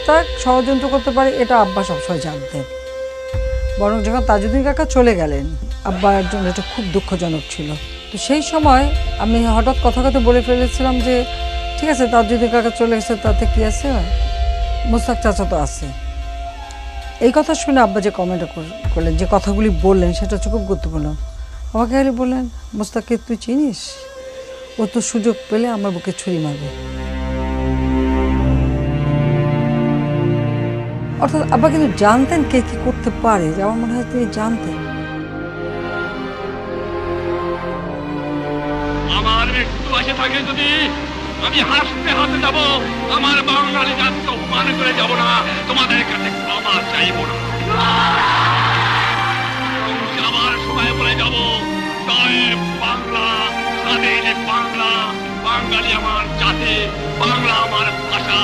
মোস্তাক ষড়যন্ত্র করতে পারে এটা আব্বা সবসময় জানতেন। বরং যখন তাজউদ্দিন কাকা চলে গেলেন আব্বার জন্য এটা খুব দুঃখজনক ছিল। তো সেই সময় আমি হঠাৎ কথা বলে ফেলেছিলাম যে ঠিক আছে তাজউদ্দিন কাকা চলে গেছে, তাতে কি আছে, মোস্তাক চাচা তো আছে। এই কথা শুনে আব্বা যে কমেন্ট করলেন, যে কথাগুলি বললেন, সেটা হচ্ছে খুব গুরুত্বপূর্ণ। আমাকে খালি বললেন, মোস্তাককে তুই চিনিস? ও তো সুযোগ পেলে আমার বুকে ছুরি মারবে। অর্থাৎ আব্বা কিন্তু জানতেন কে কি করতে পারে, আমার মনে হয় তিনি জানতেন। আমার মৃত্যু আসে থাকে যদি আমি হাসতে হাসতে যাব, আমার বাঙালি জাতকে অপমান করে যাব না, তোমাদের কাছে ক্ষমা চাইব না। আবার সময় বলে যাব, জয় বাংলা, স্বাধীন বাংলা, বাঙালি আমার জাতি, বাংলা আমার ভাষা।